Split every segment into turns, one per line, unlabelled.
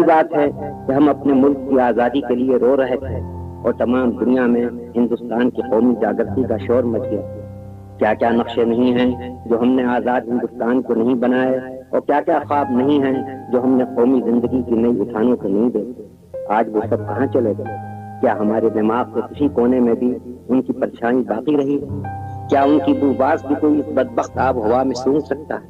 बात है कि हम अपने मुल्क की आज़ादी के लिए रो रहे थे और तमाम दुनिया में हिंदुस्तान की कौमी जागृति का शोर मच गया। क्या क्या नक्शे नहीं हैं जो हमने आज़ाद हिंदुस्तान को नहीं बनाए, और क्या क्या ख्वाब नहीं हैं जो हमने कौमी जिंदगी की नई उठानों को नहीं देखे। आज वो सब कहाँ चले गए? क्या हमारे दिमाग के किसी कोने में भी उनकी परछाई बाकी रही? क्या उनकी बुवास भी कोई इस बदबख्त आब हवा में सूंघ सकता है?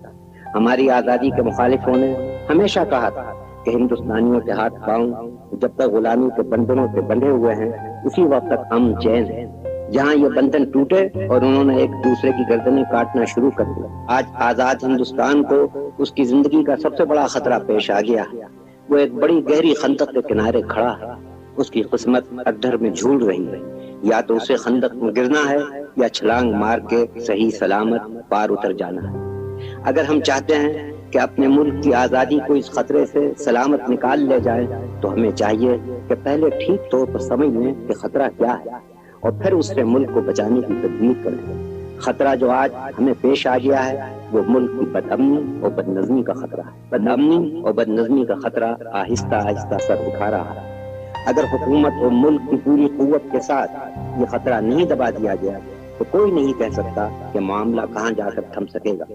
हमारी आज़ादी के मुखालिफों ने हमेशा कहा था कि हिंदुस्तानियों के हाथ पांव जब तक गुलामी के बंधनों से बंधे हुए हैं, उसी वक्त तक हम चैन हैं। जहां ये बंधन टूटे और उन्होंने एक दूसरे की गर्दनें काटना शुरू कर दिया, आज आजाद हिंदुस्तान को उसकी जिंदगी का सबसे बड़ा खतरा पेश आ गया है। वो एक बड़ी गहरी खंदक के किनारे खड़ा है। उसकी किस्मत अड्डर में झूल रही है। या तो उसे खंदक में गिरना है या छलांग मार के सही सलामत पार उतर जाना है। अगर हम चाहते हैं कि अपने मुल्क की आज़ादी को इस खतरे से सलामत निकाल ले जाए, तो हमें चाहिए कि पहले ठीक तौर पर समझ लें कि खतरा क्या है और फिर उससे मुल्क को बचाने की तदबीर करें। खतरा जो आज हमें पेश आ गया है वो मुल्क की बदअमनी और बदनज़मी का खतरा है। बदअमनी और बदनज़मी का खतरा आहिस्ता आहिस्ता सर उठा रहा है। अगर हुकूमत और मुल्क की पूरी कुव्वत के साथ ये खतरा नहीं दबा दिया गया, तो कोई नहीं कह सकता कि मामला कहां जाकर थम सकेगा।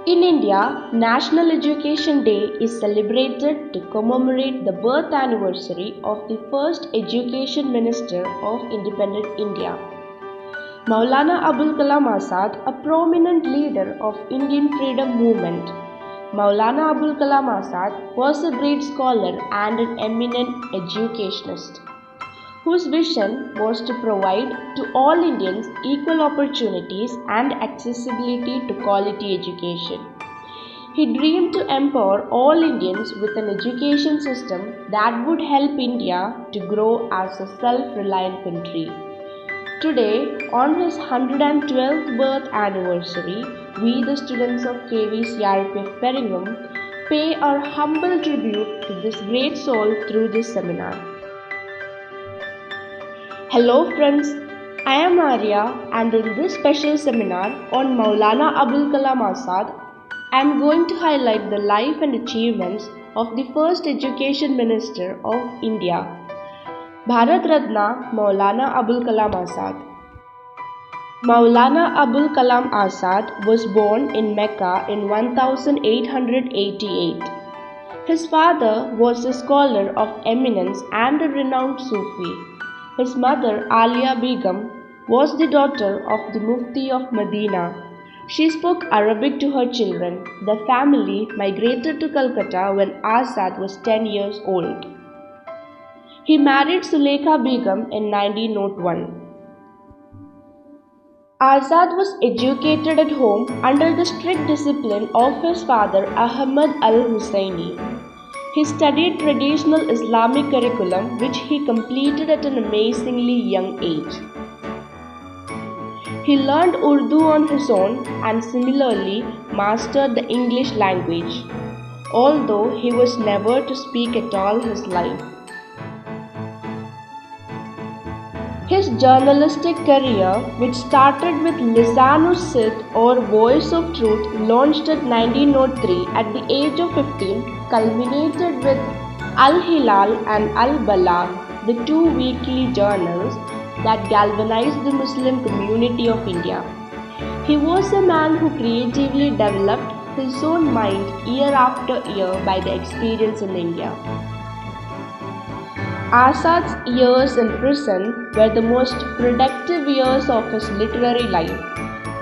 In India, National Education Day is celebrated to commemorate the birth anniversary of the first Education Minister of independent India, Maulana Abul Kalam Azad, a prominent leader of Indian freedom movement. Maulana Abul Kalam Azad was a great scholar and an eminent educationist, whose vision was to provide to all Indians equal opportunities and accessibility to quality education. He dreamed to empower all Indians with an education system that would help India to grow as a self-reliant country. Today, on his 112th birth anniversary, we, the students of KV CRPF Perringam, pay our humble tribute to this great soul through this seminar. Hello friends, I am Arya, and in this special seminar on Maulana Abul Kalam Azad, I am going to highlight the life and achievements of the first Education Minister of India, Bharat Ratna Maulana Abul Kalam Azad. Maulana Abul Kalam Azad was born in Mecca in 1888. His father was a scholar of eminence and a renowned Sufi. His mother, Alia Begum, was the daughter of the Mufti of Medina. She spoke Arabic to her children. The family migrated to Calcutta when Azad was 10 years old. He married Sulekha Begum in 1901. Azad was educated at home under the strict discipline of his father, Ahmad al-Husseini. He studied traditional Islamic curriculum, which he completed at an amazingly young age. He learned Urdu on his own and similarly mastered the English language, although he was never to speak at all his life. His journalistic career, which started with Lisan-ul-Sidq or Voice of Truth, launched at 1903 at the age of 15, culminated with Al-Hilal and Al-Balagh, the two weekly journals that galvanized the Muslim community of India. He was a man who creatively developed his own mind year after year by the experience in India. Azad's years in prison were the most productive years of his literary life.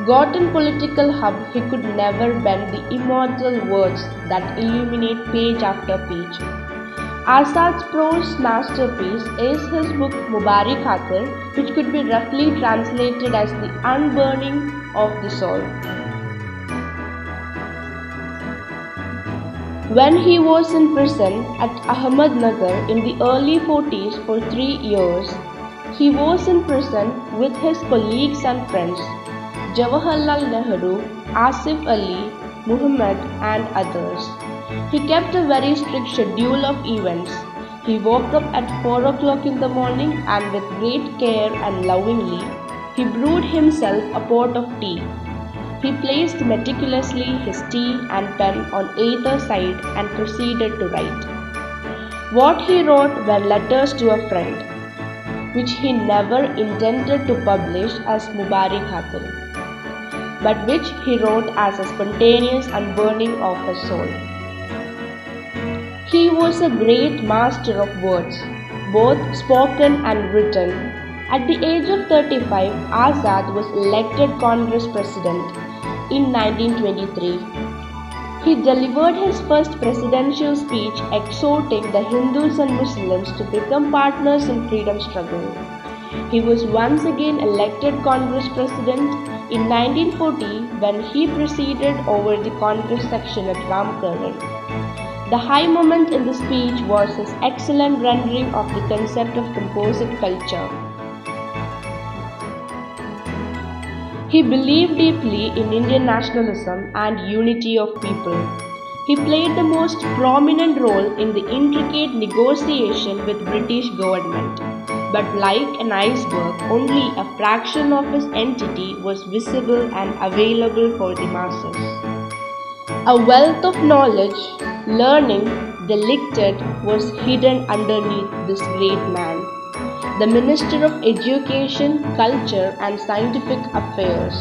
Got in political hub, he could never bend the immortal words that illuminate page after page. Azad's prose masterpiece is his book Mubarak Khatir, which could be roughly translated as the unburning of the soul. When he was in prison at Ahmednagar in the early 40s for 3 years, he was in prison with his colleagues and friends, Jawaharlal Nehru, Asif Ali, Muhammad and others. He kept a very strict schedule of events. He woke up at 4 o'clock in the morning and with great care and lovingly, he brewed himself a pot of tea. He placed meticulously his tea and pen on either side and proceeded to write. What he wrote were letters to a friend, which he never intended to publish as Mubarak Khatin, but which he wrote as a spontaneous unburning of his soul. He was a great master of words, both spoken and written. At the age of 35, Azad was elected Congress President in 1923. He delivered his first presidential speech exhorting the Hindus and Muslims to become partners in freedom struggle. He was once again elected Congress President in 1940 when he presided over the Congress section at Ramkaran. The high moment in the speech was his excellent rendering of the concept of composite culture. He believed deeply in Indian nationalism and unity of people. He played the most prominent role in the intricate negotiation with British government. But like an iceberg, only a fraction of his entity was visible and available for the masses. A wealth of knowledge, learning, delicted was hidden underneath this great man, the Minister of Education, Culture and Scientific Affairs.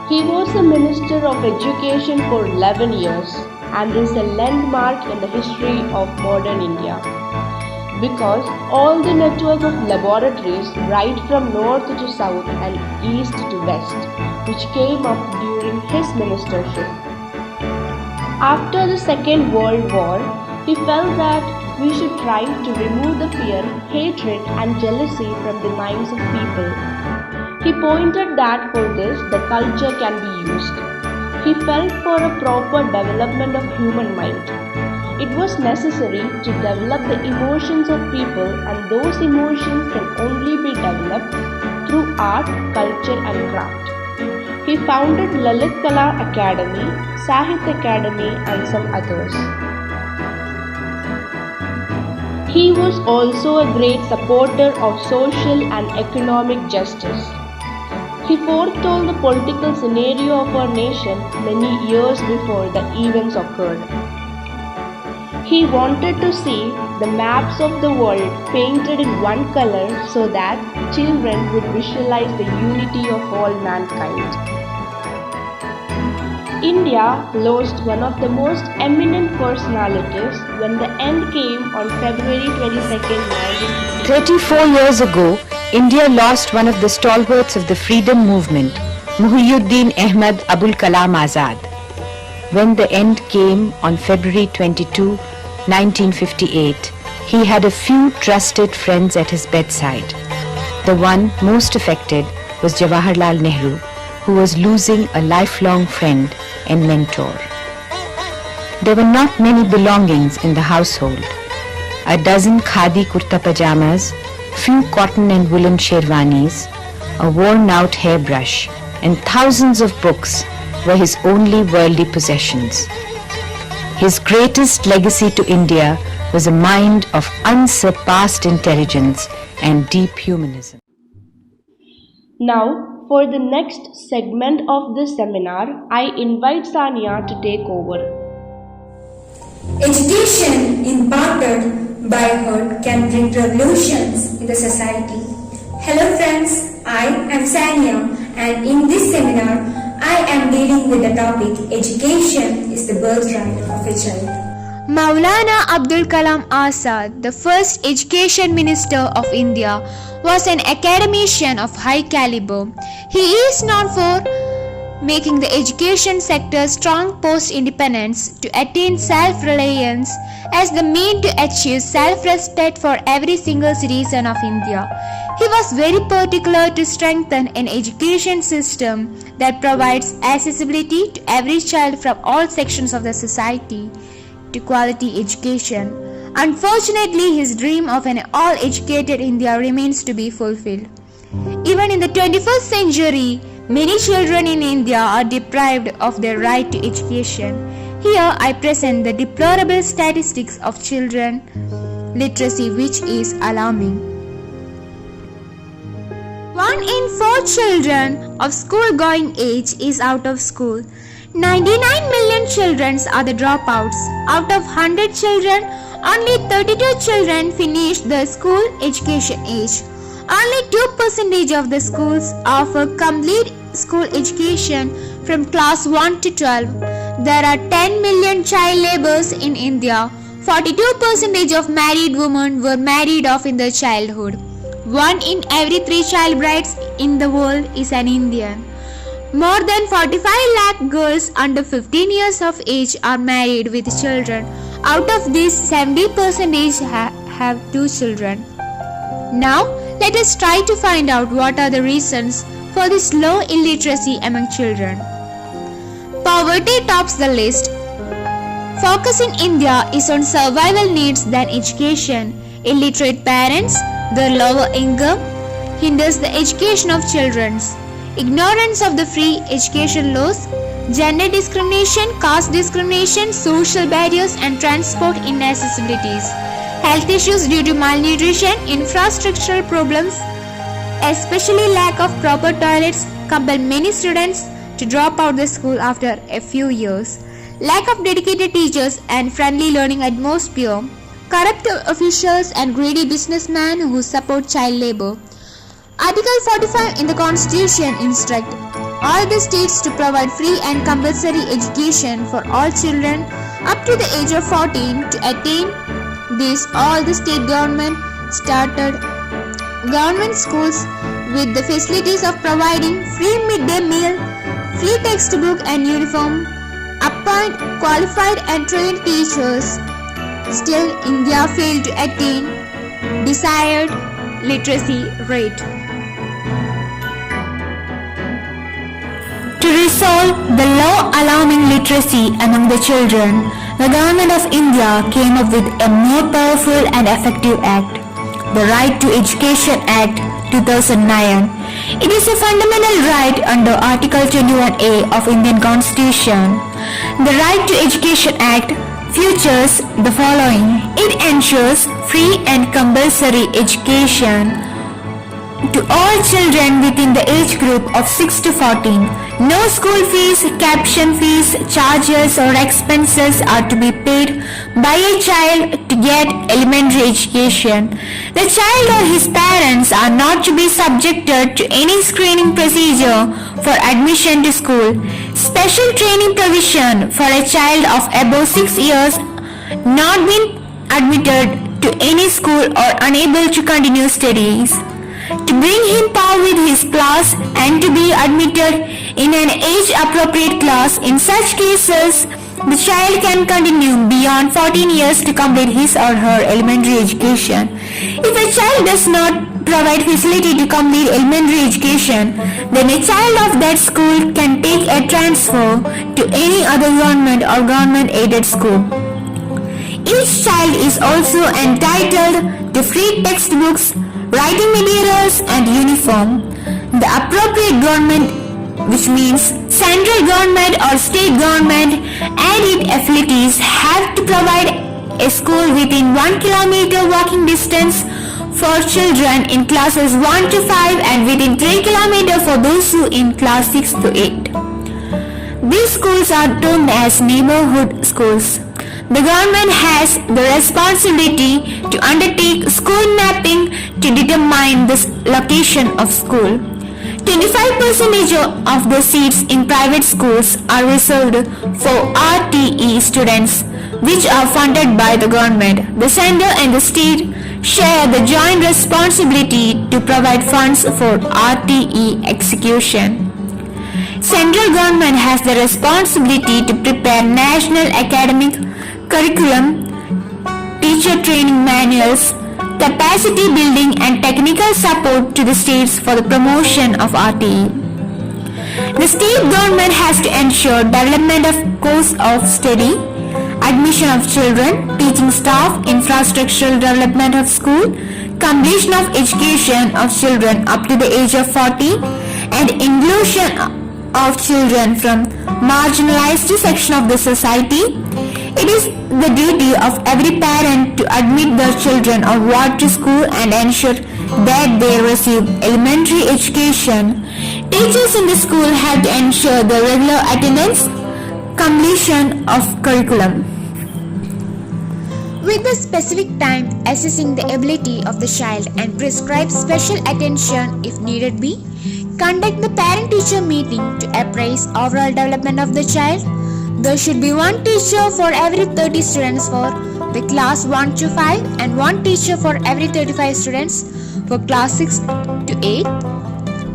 He was the Minister of Education for 11 years and is a landmark in the history of modern India, because all the network of laboratories right from north to south and east to west, which came up during his ministership. After the Second World War, he felt that we should try to remove the fear, hatred and jealousy from the minds of people. He pointed that for this the culture can be used. He felt for a proper development of human mind. It was necessary to develop the emotions of people, and those emotions can only be developed through art, culture and craft. He founded Lalit Kala Academy, Sahitya Academy and some others. He was also a great supporter of social and economic justice. He foretold the political scenario of our nation many years before the events occurred. He wanted to see the maps of the world painted in one color so that children would visualize the unity of all mankind. India lost one of the most eminent personalities when the end came on February 22, 1950.
34 years ago, India lost one of the stalwarts of the freedom movement, Muhyiddin Ahmad Abul Kalam Azad. When the end came on February 22, 1958, he had a few trusted friends at his bedside. The one most affected was Jawaharlal Nehru, who was losing a lifelong friend and mentor. There were not many belongings in the household. A dozen khadi kurta pajamas, few cotton and woolen sherwanis, a worn-out hairbrush, and thousands of books were his only worldly possessions. His greatest legacy to India was a mind of unsurpassed intelligence and deep humanism.
Now, for the next segment of this seminar, I invite Sania to take over.
Education imparted by her can bring revolutions in the society. Hello friends, I am Sania, and in this seminar, I am dealing with the topic Education is the birthright of a child.
Maulana Abdul Kalam Azad, the first Education Minister of India, was an academician of high caliber. He is known for making the education sector strong post-independence to attain self-reliance as the mean to achieve self-respect for every single citizen of India. He was very particular to strengthen an education system that provides accessibility to every child from all sections of the society to quality education. Unfortunately, his dream of an all-educated India remains to be fulfilled. Even in the 21st century, many children in India are deprived of their right to education. Here I present the deplorable statistics of children literacy, which is alarming. 1 in 4 children of school-going age is out of school. 99 million children are the dropouts. Out of 100 children, only 32 children finish the school education age. Only 2% of the schools offer complete school education from class 1 to 12. There are 10 million child laborers in India. 42% of married women were married off in their childhood. 1 in every 3 child brides in the world is an Indian. More than 45 lakh girls under 15 years of age are married with children. Out of these, 70% have 2 children. Now, let us try to find out what are the reasons for this low illiteracy among children. Poverty tops the list. Focus in India is on survival needs than education. Illiterate parents, their lower income, hinders the education of children. Ignorance of the free education laws, gender discrimination, caste discrimination, social barriers and transport inaccessibilities, health issues due to malnutrition, infrastructural problems, especially lack of proper toilets, compel many students to drop out the school after a few years, lack of dedicated teachers and friendly learning atmosphere, corrupt officials and greedy businessmen who support child labor. Article 45 in the Constitution instructs all the states to provide free and compulsory education for all children up to the age of 14. To attain this, all the state government started government schools with the facilities of providing free midday meal, free textbook and uniform, appoint qualified and trained teachers. Still, India failed to attain desired literacy rate. To resolve the low alarming literacy among the children, the Government of India came up with a more powerful and effective act, the Right to Education Act 2009. It is a fundamental right under Article 21A of Indian Constitution. The Right to Education Act features the following. It ensures free and compulsory education to all children within the age group of 6 to 14. No school fees, caption fees, charges or expenses are to be paid by a child to get elementary education. The child or his parents are not to be subjected to any screening procedure for admission to school. Special training provision for a child of above 6 years not been admitted to any school or unable to continue studies, to bring him par with his class and to be admitted in an age-appropriate class. In such cases, the child can continue beyond 14 years to complete his or her elementary education. If a child does not provide facility to complete elementary education, then a child of that school can take a transfer to any other government or government-aided school. Each child is also entitled to free textbooks, writing materials and uniform. The appropriate government, which means central government or state government and its affiliates, have to provide a school within 1 kilometer walking distance for children in classes 1 to 5 and within 3 kilometers for those who in class 6 to 8. These schools are termed as neighborhood schools. The government has the responsibility to undertake school mapping to determine the location of school. 25% of the seats in private schools are reserved for RTE students, which are funded by the government. The center and the state share the joint responsibility to provide funds for RTE execution. Central government has the responsibility to prepare national academic curriculum, teacher training manuals, capacity building and technical support to the states for the promotion of RTE. The state government has to ensure development of course of study, admission of children, teaching staff, infrastructural development of school, completion of education of children up to the age of 40, and inclusion of children from marginalized section of the society, It is the duty of every parent to admit their children of what to school and ensure that they receive elementary education. Teachers in the school have to ensure the regular attendance, completion of curriculum, with the specific time assessing the ability of the child and prescribe special attention if needed be. Conduct the parent-teacher meeting to appraise overall development of the child. There should be one teacher for every 30 students for the class 1 to 5 and one teacher for every 35 students for class 6 to 8.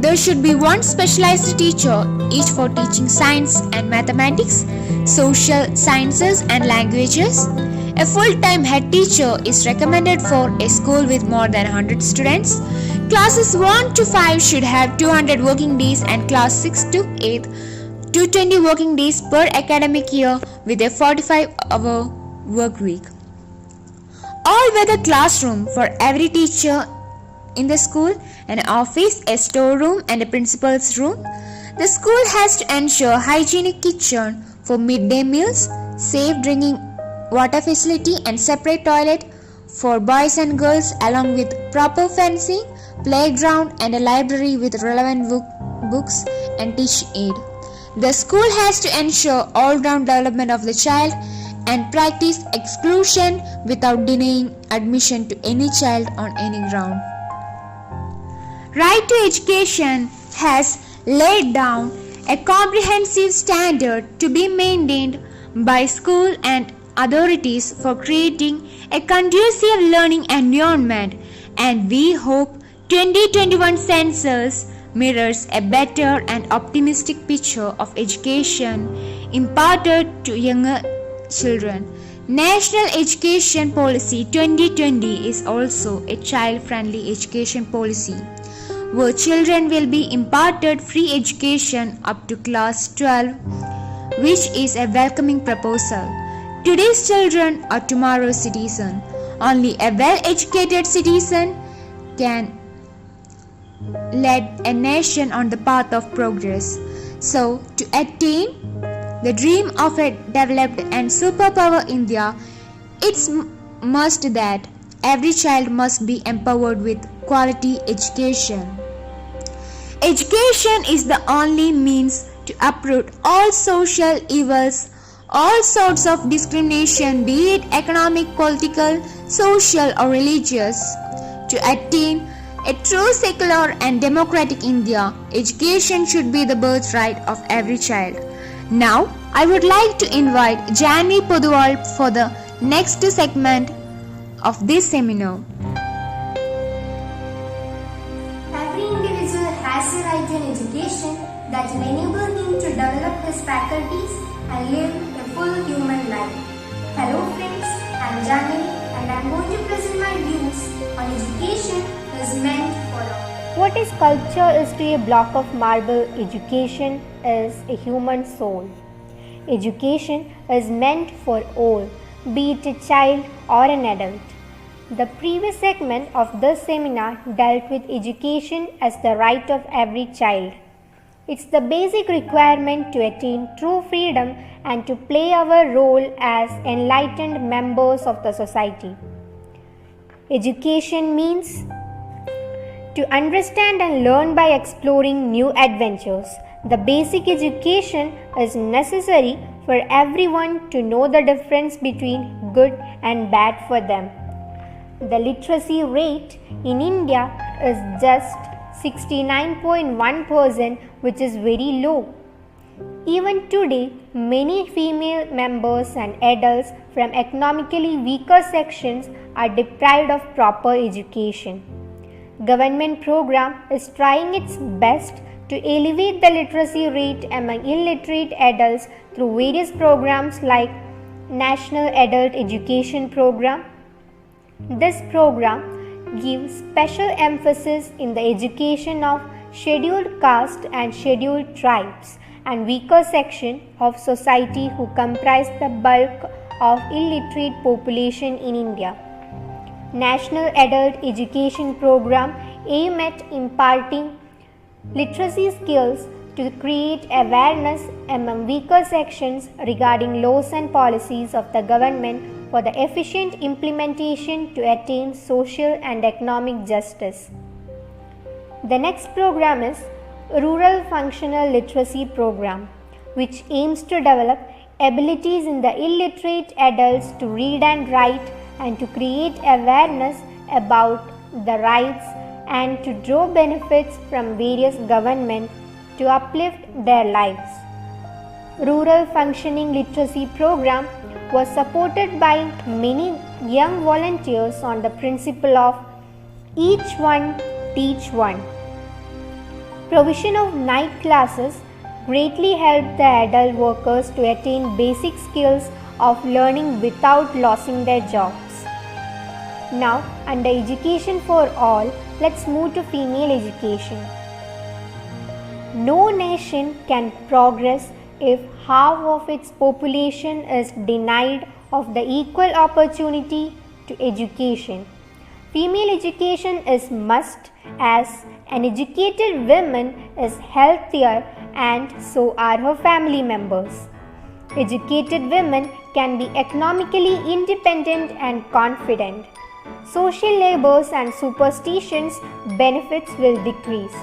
There should be one specialized teacher each for teaching science and mathematics, social sciences and languages. A full-time head teacher is recommended for a school with more than 100 students. Classes 1 to 5 should have 200 working days and class 6 to 8 220 working days per academic year with a 45-hour work week. All-weather classroom for every teacher in the school, an office, a storeroom and a principal's room. The school has to ensure hygienic kitchen for midday meals, safe drinking water facility and separate toilet for boys and girls along with proper fencing, playground and a library with relevant books and teaching aid. The school has to ensure all-round development of the child and practice exclusion without denying admission to any child on any ground. Right to Education has laid down a comprehensive standard to be maintained by school and authorities for creating a conducive learning environment, and we hope 2021 census mirrors a better and optimistic picture of education imparted to younger children. National Education Policy 2020 is also a child-friendly education policy, where children will be imparted free education up to class 12, which is a welcoming proposal. Today's children are tomorrow's citizens. Only a well-educated citizen can lead a nation on the path of progress. So, to attain the dream of a developed and superpower India, it's must that every child must be empowered with quality education. Education is the only means to uproot all social evils, all sorts of discrimination, be it economic, political, social or religious. To attain a true secular and democratic India, education should be the birthright of every child. Now, I would like to invite Janvi Poduval for the next segment of this seminar.
Every individual has a right to an education that will enable him to develop his faculties and live a full human life. Hello friends, I am Janvi and I am going to present my views on education is meant for all.
What a sculpture is to a block of marble, education is a human soul. Education is meant for all, be it a child or an adult. The previous segment of this seminar dealt with education as the right of every child. It's the basic requirement to attain true freedom and to play our role as enlightened members of the society. Education means to understand and learn by exploring new adventures. The basic education is necessary for everyone to know the difference between good and bad for them. The literacy rate in India is just 69.1%, which is very low. Even today, many female members and adults from economically weaker sections are deprived of proper education. Government program is trying its best to elevate the literacy rate among illiterate adults through various programs like National Adult Education Program. This program gives special emphasis in the education of scheduled caste and scheduled tribes and weaker section of society who comprise the bulk of illiterate population in India. National Adult Education Program aim at imparting literacy skills to create awareness among weaker sections regarding laws and policies of the government for the efficient implementation to attain social and economic justice. The next program is Rural Functional Literacy Program, which aims to develop abilities in the illiterate adults to read and write and to create awareness about the rights and to draw benefits from various governments to uplift their lives. Rural Functioning Literacy Program was supported by many young volunteers on the principle of each one teach one. Provision of night classes greatly helped the adult workers to attain basic skills of learning without losing their jobs. Now, under Education for All, let's move to female education. No nation can progress if half of its population is denied of the equal opportunity to education. Female education is must, as an educated woman is healthier and so are her family members. Educated women can be economically independent and confident. Social labors and superstitions benefits will decrease.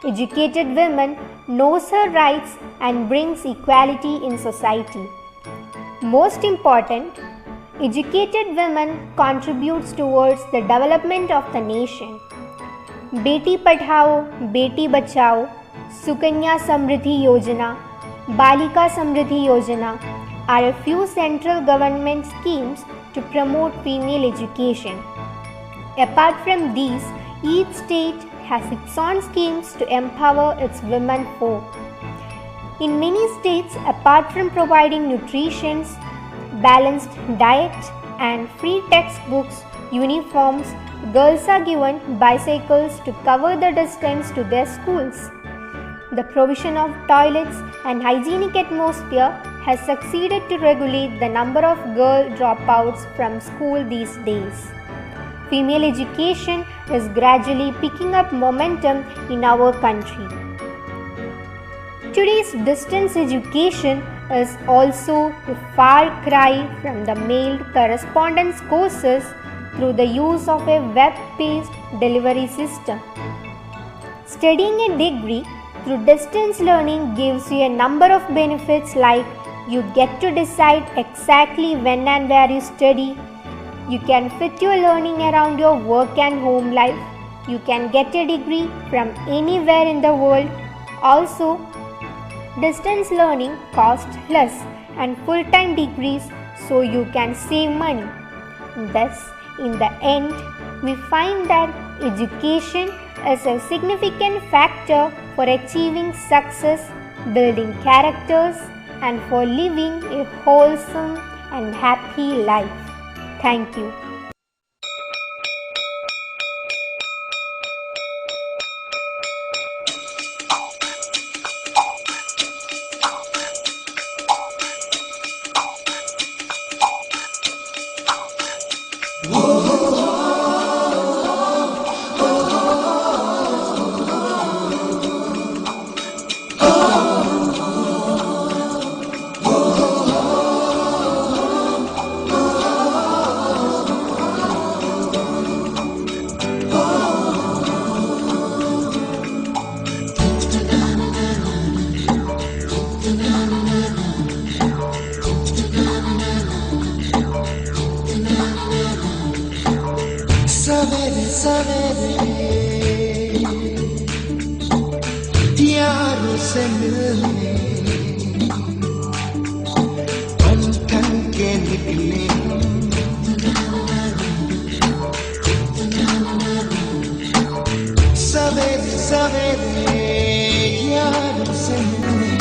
Educated women knows her rights and brings equality in society. Most important, educated women contributes towards the development of the nation. Beti Padhao, Beti Bachao, Sukanya Samriddhi Yojana, Balika Samriddhi Yojana are a few central government schemes to promote female education. Apart from these, each state has its own schemes to empower its women folk. In many states, apart from providing nutrition, balanced diet and free textbooks, uniforms, girls are given bicycles to cover the distance to their schools. The provision of toilets and hygienic atmosphere has succeeded to regulate the number of girl dropouts from school these days. Female education is gradually picking up momentum in our country. Today's distance education is also a far cry from the male correspondence courses through the use of a web-based delivery system. Studying a degree through distance learning gives you a number of benefits, like you get to decide exactly when and where you study. You can fit your learning around your work and home life. You can get a degree from anywhere in the world. Also, distance learning costs less and full-time degrees, so you can save money. Thus, in the end, we find that education is a significant factor for achieving success, building characters, and for living a wholesome and happy life. Thank you.
सवेरे सवेरे यारों से मिलने बन ठन के निकले सवेरे सवेरे यारों से मिलने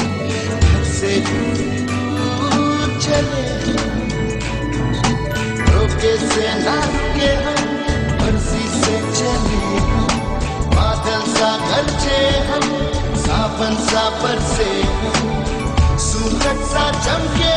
घर से दूर चले रोके से ना के हम मर्जी से चले हम बादल सा गरजे हम सावन सा बरसे हम सूरज सा चमके